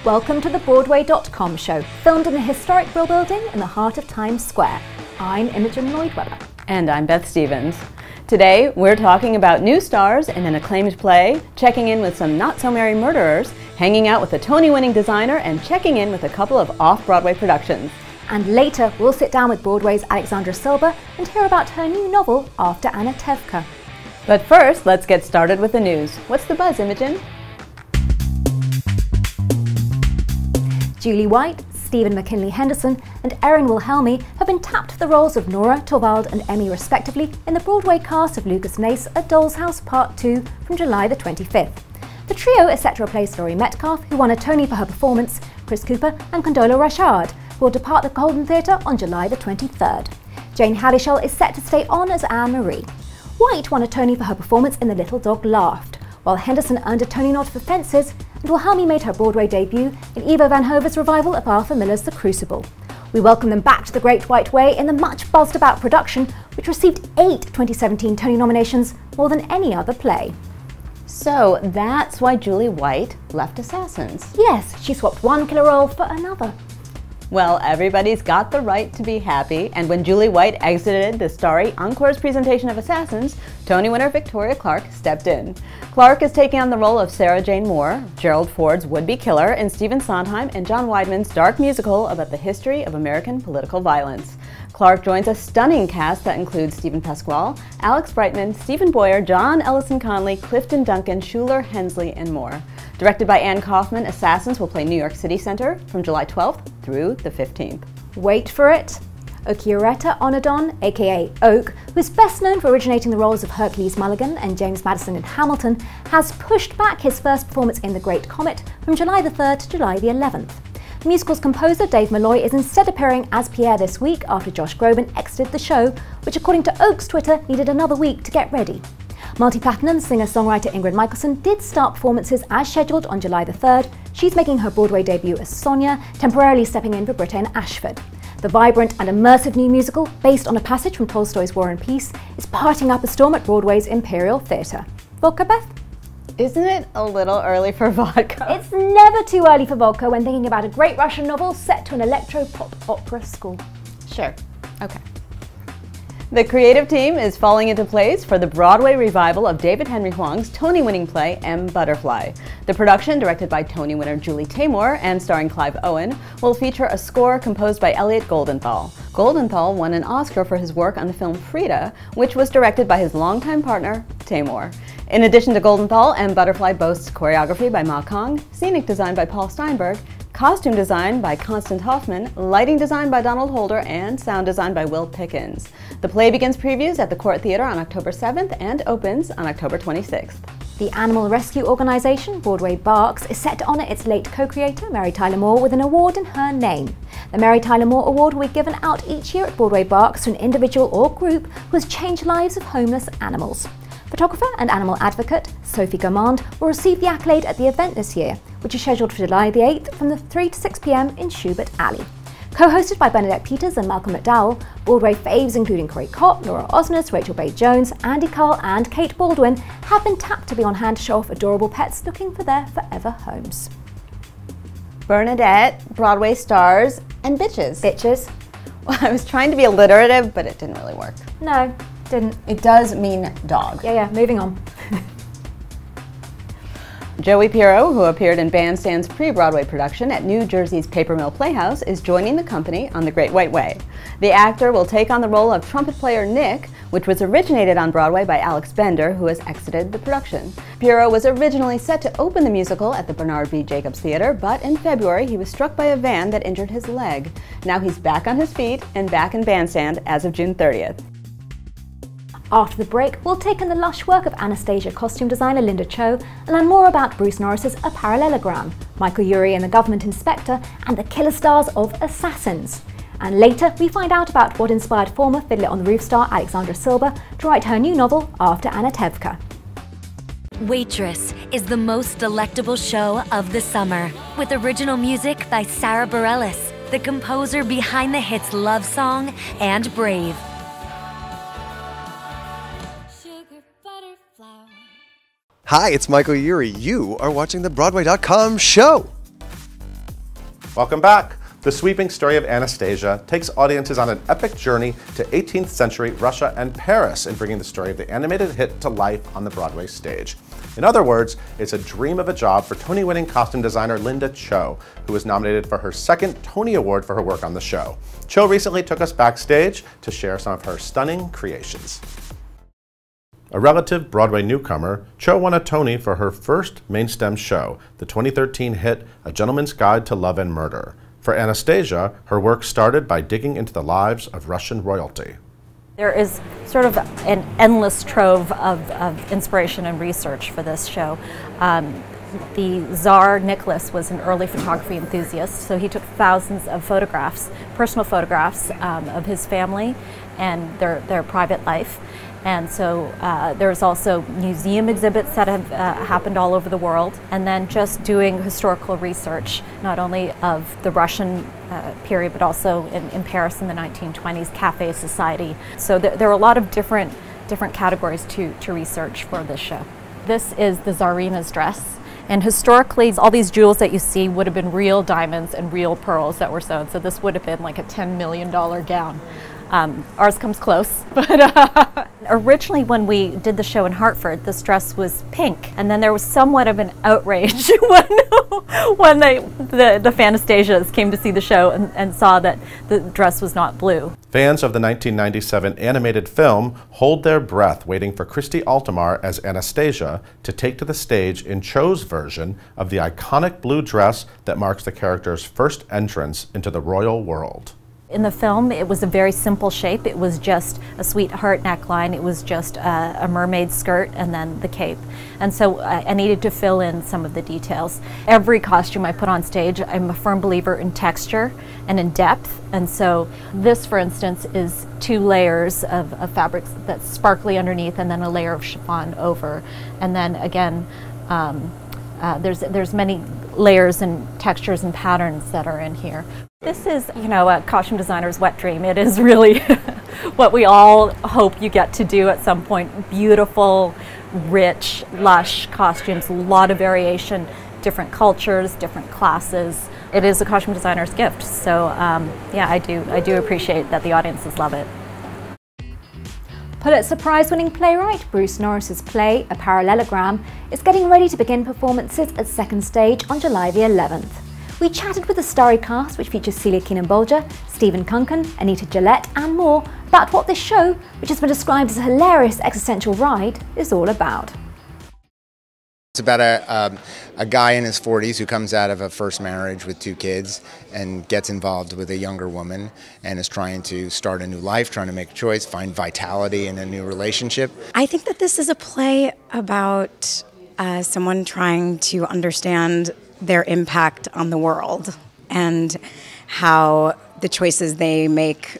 Welcome to the Broadway.com show, filmed in the historic Brill Building in the heart of Times Square. I'm Imogen Lloyd-Webber. And I'm Beth Stevens. Today, we're talking about new stars in an acclaimed play, checking in with some not-so-merry murderers, hanging out with a Tony-winning designer, and checking in with a couple of off-Broadway productions. And later, we'll sit down with Broadway's Alexandra Silber and hear about her new novel, After ANATEVKA. But first, let's get started with the news. What's the buzz, Imogen? Julie White, Stephen McKinley Henderson, and Erin Wilhelmi have been tapped for the roles of Nora, Torvald, and Emmy respectively in the Broadway cast of Lucas Nace' A Doll's House Part 2 from July the 25th. The trio is set to replace Laurie Metcalf, who won a Tony for her performance, Chris Cooper, and Condola Rashad, who will depart the Golden Theatre on July the 23rd. Jane Havishell is set to stay on as Anne-Marie. White won a Tony for her performance in The Little Dog Laughed, while Henderson earned a Tony nod for Fences, and Wilhelmi made her Broadway debut in Eva Van Hove's revival of Arthur Miller's The Crucible. We welcome them back to the Great White Way in the much buzzed about production, which received 8 2017 Tony nominations, more than any other play. So that's why Julie White left Assassins. Yes, she swapped one killer role for another. Well, everybody's got the right to be happy, and when Julie White exited the starry Encore's presentation of Assassins, Tony winner Victoria Clark stepped in. Clark is taking on the role of Sarah Jane Moore, Gerald Ford's would-be killer in Stephen Sondheim and John Weidman's dark musical about the history of American political violence. Clark joins a stunning cast that includes Stephen Pasquale, Alex Brightman, Stephen Boyer, John Ellison Conley, Clifton Duncan, Shuler Hensley, and more. Directed by Ann Kaufman, Assassins will play New York City Center from July 12th through the 15th. Wait for it! Okioreta Onodon, aka Oak, who's best known for originating the roles of Hercules Mulligan and James Madison in Hamilton, has pushed back his first performance in The Great Comet from July the 3rd to July the 11th. The musical's composer, Dave Malloy, is instead appearing as Pierre this week after Josh Groban exited the show, which according to Oak's Twitter needed another week to get ready. Multi-platinum singer-songwriter Ingrid Michaelson did start performances as scheduled on July the 3rd. She's making her Broadway debut as Sonia, temporarily stepping in for Brittain Ashford. The vibrant and immersive new musical, based on a passage from Tolstoy's War and Peace, is partying up a storm at Broadway's Imperial Theatre. Vodka, Beth? Isn't it a little early for vodka? It's never too early for vodka when thinking about a great Russian novel set to an electro-pop opera score. Sure. Okay. The creative team is falling into place for the Broadway revival of David Henry Hwang's Tony-winning play M. Butterfly. The production, directed by Tony winner Julie Taymor and starring Clive Owen, will feature a score composed by Elliot Goldenthal. Goldenthal won an Oscar for his work on the film Frida, which was directed by his longtime partner, Taymor. In addition to Goldenthal, M. Butterfly boasts choreography by Ma Kong, scenic design by Paul Steinberg, costume design by Constant Hoffman, lighting design by Donald Holder, and sound design by Will Pickens. The play begins previews at the Court Theatre on October 7th and opens on October 26th. The animal rescue organisation, Broadway Barks, is set to honour its late co-creator, Mary Tyler Moore, with an award in her name. The Mary Tyler Moore Award will be given out each year at Broadway Barks to an individual or group who has changed lives of homeless animals. Photographer and animal advocate Sophie Gourmand will receive the accolade at the event this year, which is scheduled for July the 8th from 3 to 6 p.m. in Schubert Alley. Co-hosted by Bernadette Peters and Malcolm McDowell, Broadway faves including Corey Kopp, Laura Osnes, Rachel Bay Jones, Andy Carl and Kate Baldwin have been tapped to be on hand to show off adorable pets looking for their forever homes. Bernadette, Broadway stars, and bitches. Bitches. Well, I was trying to be alliterative, but it didn't really work. No, didn't. It does mean dog. Yeah, moving on. Joey Pirro, who appeared in Bandstand's pre-Broadway production at New Jersey's Paper Mill Playhouse, is joining the company on The Great White Way. The actor will take on the role of trumpet player Nick, which was originated on Broadway by Alex Bender, who has exited the production. Pirro was originally set to open the musical at the Bernard B. Jacobs Theater, but in February he was struck by a van that injured his leg. Now he's back on his feet and back in Bandstand as of June 30th. After the break, we'll take in the lush work of Anastasia costume designer Linda Cho and learn more about Bruce Norris's A Parallelogram, Michael Urie and the Government Inspector, and the killer stars of Assassins. And later, we find out about what inspired former Fiddler on the Roof star Alexandra Silber to write her new novel, After ANATEVKA. Waitress is the most delectable show of the summer, with original music by Sarah Bareilles, the composer behind the hits Love Song and Brave. Hi, it's Michael Urie. You are watching the Broadway.com show. Welcome back. The sweeping story of Anastasia takes audiences on an epic journey to 18th century Russia and Paris in bringing the story of the animated hit to life on the Broadway stage. In other words, it's a dream of a job for Tony-winning costume designer Linda Cho, who was nominated for her second Tony Award for her work on the show. Cho recently took us backstage to share some of her stunning creations. A relative Broadway newcomer, Cho won a Tony for her first main stem show, the 2013 hit A Gentleman's Guide to Love and Murder. For Anastasia, her work started by digging into the lives of Russian royalty. There is sort of an endless trove of inspiration and research for this show. The Tsar Nicholas was an early photography enthusiast, so he took thousands of photographs, personal photographs of his family and their private life. And so there's also museum exhibits that have happened all over the world, and then just doing historical research, not only of the Russian period, but also in Paris in the 1920s, cafe society. So there are a lot of different categories to research for this show. This is the Tsarina's dress. And historically, all these jewels that you see would have been real diamonds and real pearls that were sewn. So this would have been like a $10 million gown. Ours comes close, but originally when we did the show in Hartford, this dress was pink, and then there was somewhat of an outrage when the Fanastasias came to see the show and saw that the dress was not blue. Fans of the 1997 animated film hold their breath waiting for Christy Altomare as Anastasia to take to the stage in Cho's version of the iconic blue dress that marks the character's first entrance into the royal world. In the film, it was a very simple shape. It was just a sweetheart neckline. It was just a mermaid skirt and then the cape. And so I needed to fill in some of the details. Every costume I put on stage, I'm a firm believer in texture and in depth. And so this, for instance, is 2 layers of fabric that's sparkly underneath and then a layer of chiffon over. And then again, there's many layers and textures and patterns that are in here. This is, you know, a costume designer's wet dream. It is really what we all hope you get to do at some point. Beautiful, rich, lush costumes, a lot of variation, different cultures, different classes. It is a costume designer's gift. So yeah, I do appreciate that the audiences love it. Pulitzer Prize-winning playwright Bruce Norris's play, A Parallelogram, is getting ready to begin performances at Second Stage on July the 11th. We chatted with the starry cast, which features Celia Keenan-Bolger, Stephen Kunken, Anita Gillette and more, about what this show, which has been described as a hilarious existential ride, is all about. It's about a guy in his 40s who comes out of a first marriage with 2 kids and gets involved with a younger woman and is trying to start a new life, trying to make a choice, find vitality in a new relationship. I think that this is a play about someone trying to understand their impact on the world and how the choices they make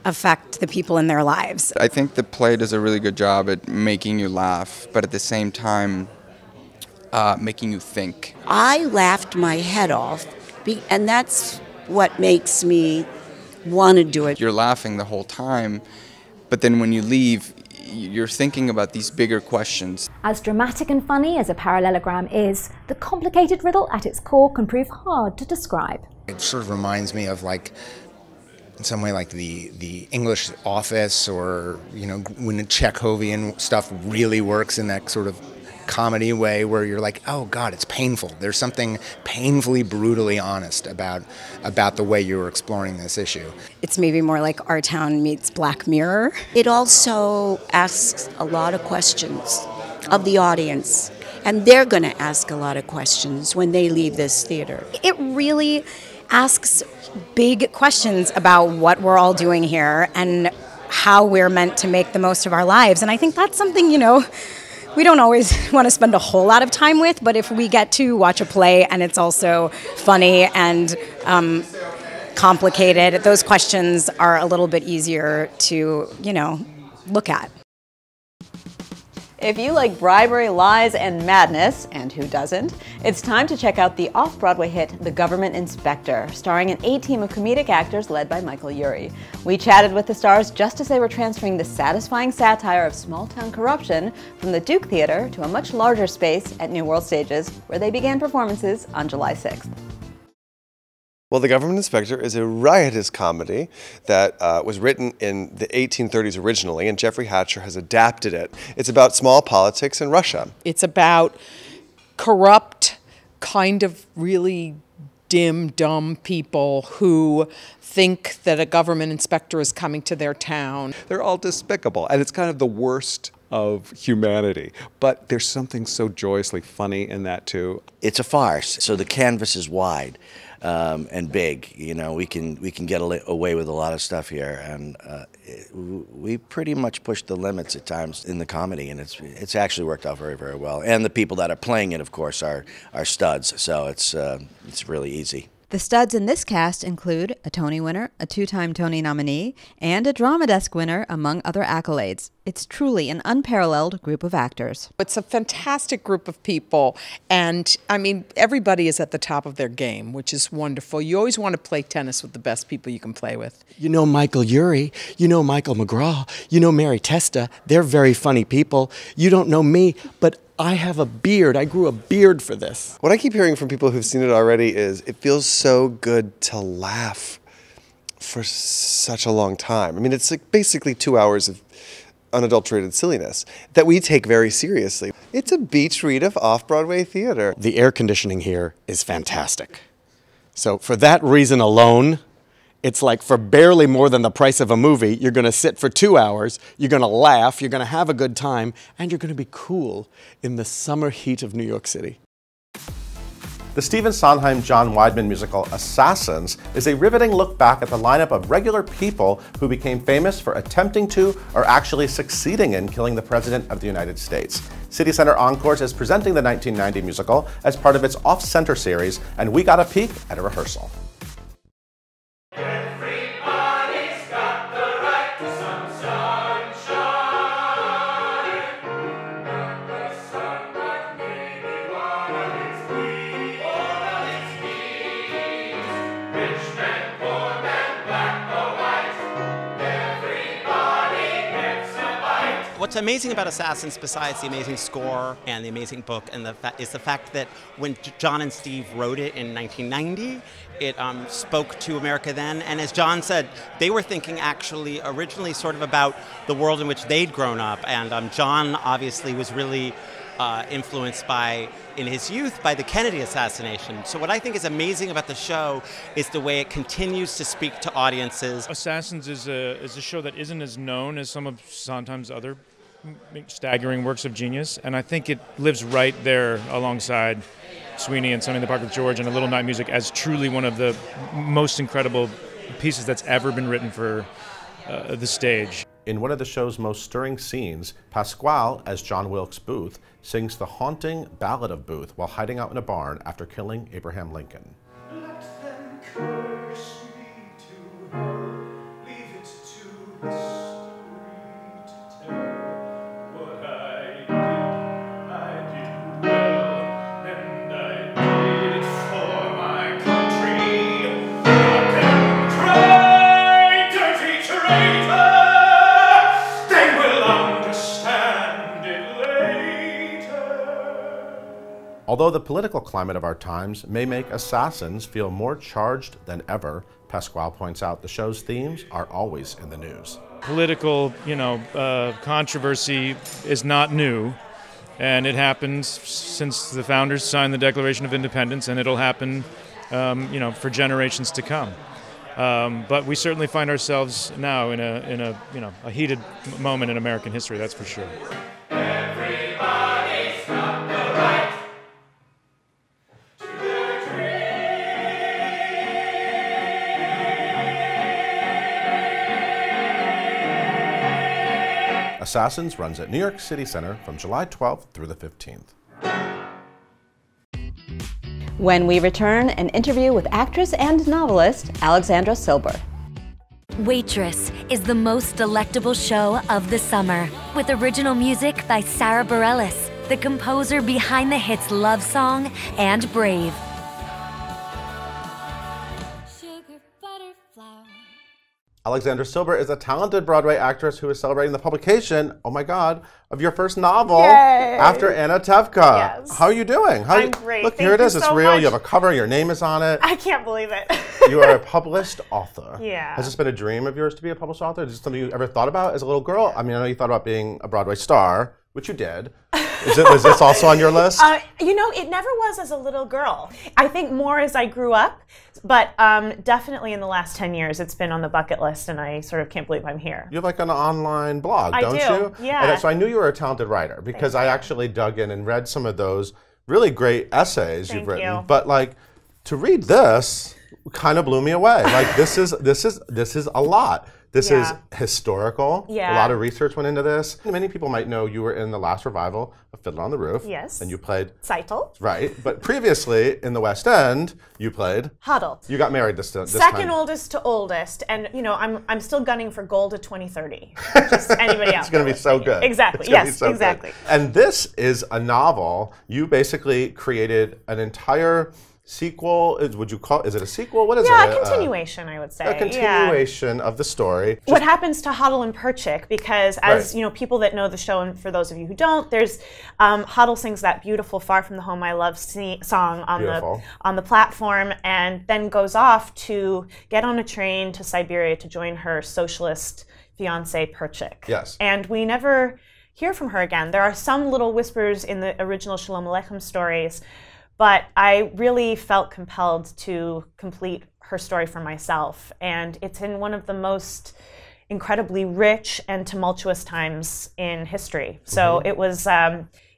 affect the people in their lives. I think the play does a really good job at making you laugh, but at the same time, making you think. I laughed my head off, and that's what makes me want to do it. You're laughing the whole time, but then when you leave, you're thinking about these bigger questions. As dramatic and funny as A Parallelogram is, the complicated riddle at its core can prove hard to describe. It sort of reminds me of, like, in some way, like the English Office, or, you know, when the Chekhovian stuff really works in that sort of comedy way where you're like, oh God, it's painful. There's something painfully, brutally honest about the way you were exploring this issue. It's maybe more like Our Town meets Black Mirror. It also asks a lot of questions of the audience, and they're going to ask a lot of questions when they leave this theater. It really asks big questions about what we're all doing here and how we're meant to make the most of our lives. And I think that's something, you know, we don't always want to spend a whole lot of time with, but if we get to watch a play and it's also funny and complicated, those questions are a little bit easier to, you know, look at. If you like bribery, lies, and madness, and who doesn't, it's time to check out the off-Broadway hit The Government Inspector, starring an A-team of comedic actors led by Michael Urie. We chatted with the stars just as they were transferring the satisfying satire of small-town corruption from the Duke Theater to a much larger space at New World Stages, where they began performances on July 6th. Well, The Government Inspector is a riotous comedy that was written in the 1830s originally, and Jeffrey Hatcher has adapted it. It's about small politics in Russia. It's about corrupt, kind of really dim, dumb people who think that a government inspector is coming to their town. They're all despicable, and it's kind of the worst of humanity. But there's something so joyously funny in that, too. It's a farce, so the canvas is wide. And big, you know, we can get away with a lot of stuff here, and we pretty much push the limits at times in the comedy, and it's actually worked out very, very well. And the people that are playing it, of course, are studs, so it's really easy. The studs in this cast include a Tony winner, a two-time Tony nominee, and a Drama Desk winner, among other accolades. It's truly an unparalleled group of actors. It's a fantastic group of people, and I mean, everybody is at the top of their game, which is wonderful. You always want to play tennis with the best people you can play with. You know Michael Urie, you know Michael McGraw, you know Mary Testa. They're very funny people. You don't know me, but I have a beard. I grew a beard for this. What I keep hearing from people who've seen it already is it feels so good to laugh for such a long time. I mean, it's like basically 2 hours of unadulterated silliness that we take very seriously. It's a beach read of off-Broadway theater. The air conditioning here is fantastic. So for that reason alone, it's like for barely more than the price of a movie, you're going to sit for 2 hours, you're going to laugh, you're going to have a good time, and you're going to be cool in the summer heat of New York City. The Stephen Sondheim-John Weidman musical Assassins is a riveting look back at the lineup of regular people who became famous for attempting to or actually succeeding in killing the President of the United States. City Center Encores is presenting the 1990 musical as part of its Off-Center series, and we got a peek at a rehearsal. What's amazing about Assassins, besides the amazing score and the amazing book, and is the fact that when John and Steve wrote it in 1990, it spoke to America then. And as John said, they were thinking actually originally sort of about the world in which they'd grown up. And John obviously was really influenced in his youth by the Kennedy assassination. So what I think is amazing about the show is the way it continues to speak to audiences. Assassins is a show that isn't as known as some of Sondheim's other staggering works of genius, and I think it lives right there alongside Sweeney and Sunny in the Park with George and A Little Night Music as truly one of the most incredible pieces that's ever been written for the stage. In one of the show's most stirring scenes, Pasquale, as John Wilkes Booth, sings the haunting Ballad of Booth while hiding out in a barn after killing Abraham Lincoln. Let them curse me to hell, leave it to history to tell. What I did well, and I did it for my country. Let them cry, dirty traitor! Although the political climate of our times may make Assassins feel more charged than ever, Pasquale points out the show's themes are always in the news. Political, controversy is not new, and it happens since the founders signed the Declaration of Independence, and it'll happen, for generations to come. But we certainly find ourselves now in a heated moment in American history, that's for sure. Assassins runs at New York City Center from July 12th through the 15th. When we return, an interview with actress and novelist Alexandra Silber. Waitress is the most delectable show of the summer, with original music by Sarah Bareilles, the composer behind the hits Love Song and Brave. Alexandra Silber is a talented Broadway actress who is celebrating the publication, oh my God, of your first novel, After Anatevka. Yes. How are you doing? I'm great. Look, Thank here it you is. It's so real. much. You have a cover. Your name is on it. I can't believe it. You are a published author. Yeah. Has this been a dream of yours to be a published author? Is this something you ever thought about as a little girl? I mean, I know you thought about being a Broadway star, which you did. Was this also on your list? You know, it never was as a little girl. I think more as I grew up, but definitely in the last 10 years, it's been on the bucket list, and I sort of can't believe I'm here. You have like an online blog, I don't do, you? yeah. And so I knew you were a talented writer because I actually dug in and read some of those really great essays you've written. you. But like to read this kind of blew me away. Like this is a lot. This is historical. Yeah. A lot of research went into this. Many people might know you were in the last revival of Fiddler on the Roof. Yes. And you played Seitel. Right. But previously in the West End, you played Huddle. You got married this time. Second oldest to oldest, and you know I'm still gunning for gold to 2030. Just anybody else. It's going to be so good. Exactly. It's gonna be Yes. so Exactly. good. And this is a novel. You basically created an entire sequel. Would you call? Is it a sequel? What is it? Yeah, a continuation, I would say. A continuation of the story. What happens to Huddle and Perchik? Because as you know, people that know the show, and for those of you who don't, there's Huddle sings that beautiful "Far from the Home I Love" song on the platform, and then goes off to get on a train to Siberia to join her socialist fiance Perchik. Yes. And we never hear from her again. There are some little whispers in the original Shalom Aleichem stories, but I really felt compelled to complete her story for myself. And it's in one of the most incredibly rich and tumultuous times in history. So it was,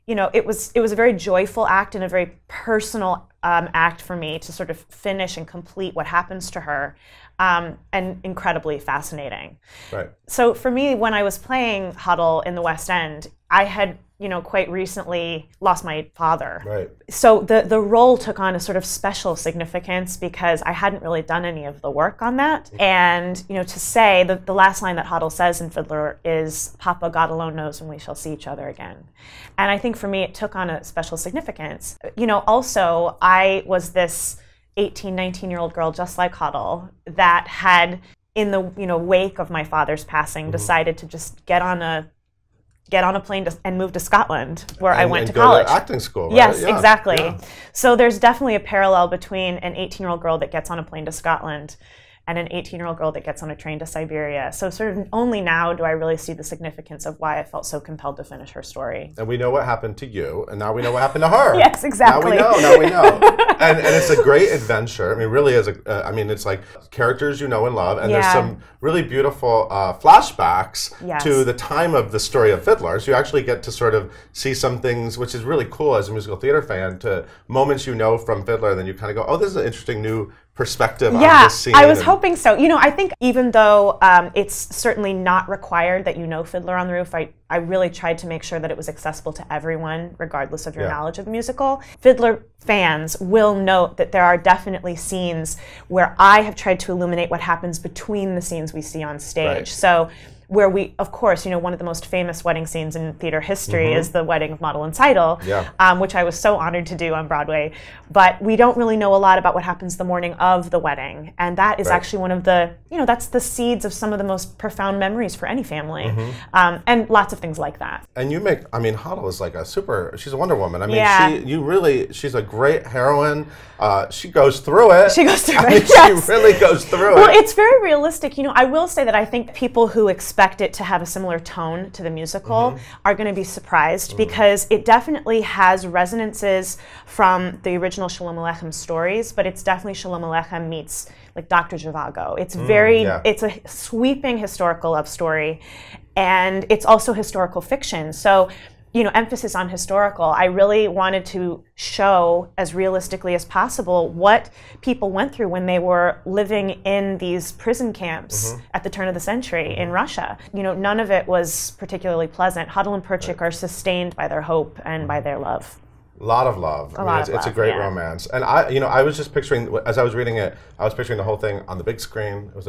you know, it was a very joyful act and a very personal act for me to sort of finish and complete what happens to her, and incredibly fascinating. Right. So for me, when I was playing Huddle in the West End, I had, you know, quite recently lost my father. Right. So the role took on a sort of special significance because I hadn't really done any of the work on that. And, you know, to say, the last line that Huddle says in Fiddler is, "Papa, God alone knows when we shall see each other again." And I think for me, it took on a special significance. You know, also, I was this 18, 19-year-old girl, just like Huddle, that had, in the, you know, wake of my father's passing, decided to just get on a plane and move to Scotland, where I went to college. Go to acting school, right? Yes, Yeah, exactly. yeah. So there's definitely a parallel between an 18-year-old girl that gets on a plane to Scotland and an 18-year-old girl that gets on a train to Siberia. So sort of only now do I really see the significance of why I felt so compelled to finish her story. And we know what happened to you, and now we know what happened to her. Yes, exactly. Now we know. And it's a great adventure. I mean, really is I mean, it's like characters you know and love, and there's some really beautiful flashbacks to the time of the story of Fiddler. So you actually get to sort of see some things, which is really cool as a musical theater fan, to moments you know from Fiddler, and then you kind of go, oh, this is an interesting new perspective on this scene. I was hoping so. You know, I think even though it's certainly not required that you know Fiddler on the Roof, I really tried to make sure that it was accessible to everyone, regardless of your knowledge of the musical. Fiddler fans will note that there are definitely scenes where I have tried to illuminate what happens between the scenes we see on stage. Right. So where we, of course, you know, one of the most famous wedding scenes in theater history is the wedding of Model and Seidel, which I was so honored to do on Broadway. But we don't really know a lot about what happens the morning of the wedding. And that is actually one of the, you know, that's the seeds of some of the most profound memories for any family. And lots of things like that. And you make, I mean, Huddle is like she's a Wonder Woman. I mean, she's a great heroine. She goes through it. She goes through I it, mean, yes. She really goes through it. Well, it's very realistic. You know, I will say that I think people who expect it to have a similar tone to the musical are going to be surprised because it definitely has resonances from the original Shalom Aleichem stories, but it's definitely Shalom Aleichem meets like Dr. Zhivago. It's it's a sweeping historical love story, and it's also historical fiction. So, you know, emphasis on historical. I really wanted to show as realistically as possible what people went through when they were living in these prison camps at the turn of the century in Russia. You know, none of it was particularly pleasant. Huddle and Perchik are sustained by their hope and by their love. A lot of love. It's a great romance. And I was just picturing, as I was reading it, I was picturing the whole thing on the big screen. It was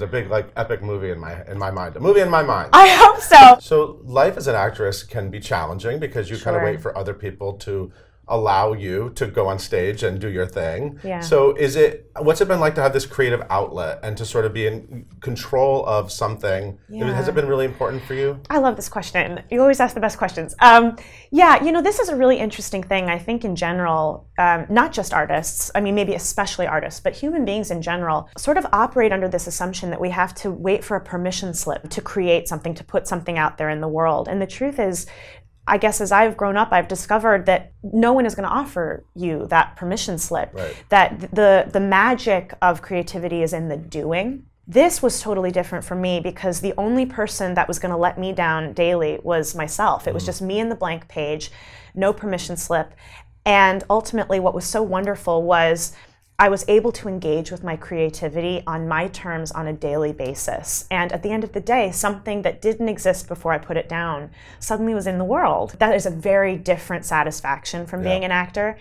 a big like epic movie in my mind. A movie in my mind. I hope so. So life as an actress can be challenging because you kind of wait for other people to allow you to go on stage and do your thing. Yeah. So what's it been like to have this creative outlet and to sort of be in control of something? Yeah. Has it been really important for you? I love this question. You always ask the best questions. Yeah, you know, this is a really interesting thing, I think, in general, not just artists, I mean, maybe especially artists, but human beings in general sort of operate under this assumption that we have to wait for a permission slip to create something, to put something out there in the world. And the truth is, I guess as I've grown up, I've discovered that no one is going to offer you that permission slip, right. that the magic of creativity is in the doing. This was totally different for me because the only person that was going to let me down daily was myself. It was just me and the blank page, no permission slip. And ultimately what was so wonderful was I was able to engage with my creativity on my terms on a daily basis. And at the end of the day, something that didn't exist before I put it down suddenly was in the world. That is a very different satisfaction from being an actor.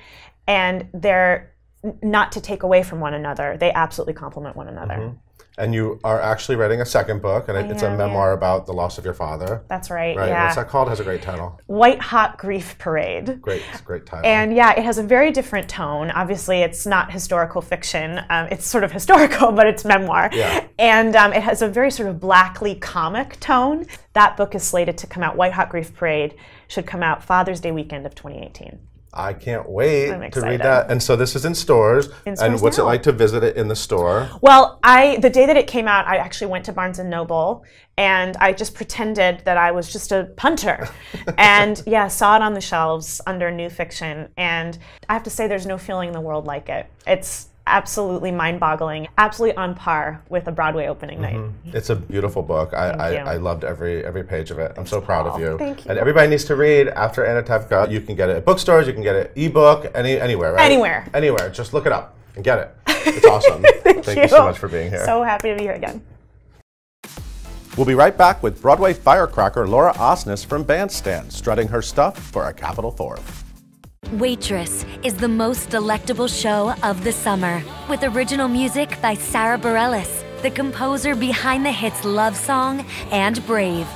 And they're not to take away from one another. They absolutely complement one another. Mm-hmm. And you are actually writing a second book, and it's a memoir about the loss of your father. That's right, Right. yeah. What's that called? It has a great title. White Hot Grief Parade. Great title. And yeah, it has a very different tone. Obviously, it's not historical fiction. It's sort of historical, but it's memoir. Yeah. And it has a very sort of blackly comic tone. That book is slated to come out. White Hot Grief Parade should come out Father's Day weekend of 2018. I can't wait I'm to excited. read that. And so this is in stores. In stores and what's now. it like to visit it in the store? Well, the day that it came out, I actually went to Barnes & Noble and I just pretended that I was just a punter. And yeah, saw it on the shelves under new fiction. And I have to say there's no feeling in the world like it. It's absolutely mind-boggling, absolutely on par with a Broadway opening night. It's a beautiful book. I loved every page of it. I'm so proud of you. Thank you. And everybody needs to read After Anatevka. You can get it at bookstores, you can get it ebook, anywhere, right? Anywhere. Anywhere. Just look it up and get it. It's awesome. Thank you so much for being here. So happy to be here again. We'll be right back with Broadway firecracker Laura Osnes from Bandstand, strutting her stuff for a Capital Fourth. Waitress is the most delectable show of the summer, with original music by Sarah Bareilles, the composer behind the hits Love Song and Brave.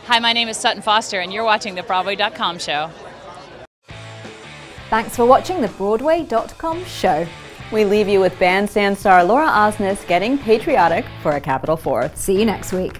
Hi, my name is Sutton Foster, and you're watching the Broadway.com show. Thanks for watching the Broadway.com show. We leave you with Bandstand star Laura Osnes getting patriotic for a Capital Fourth. See you next week.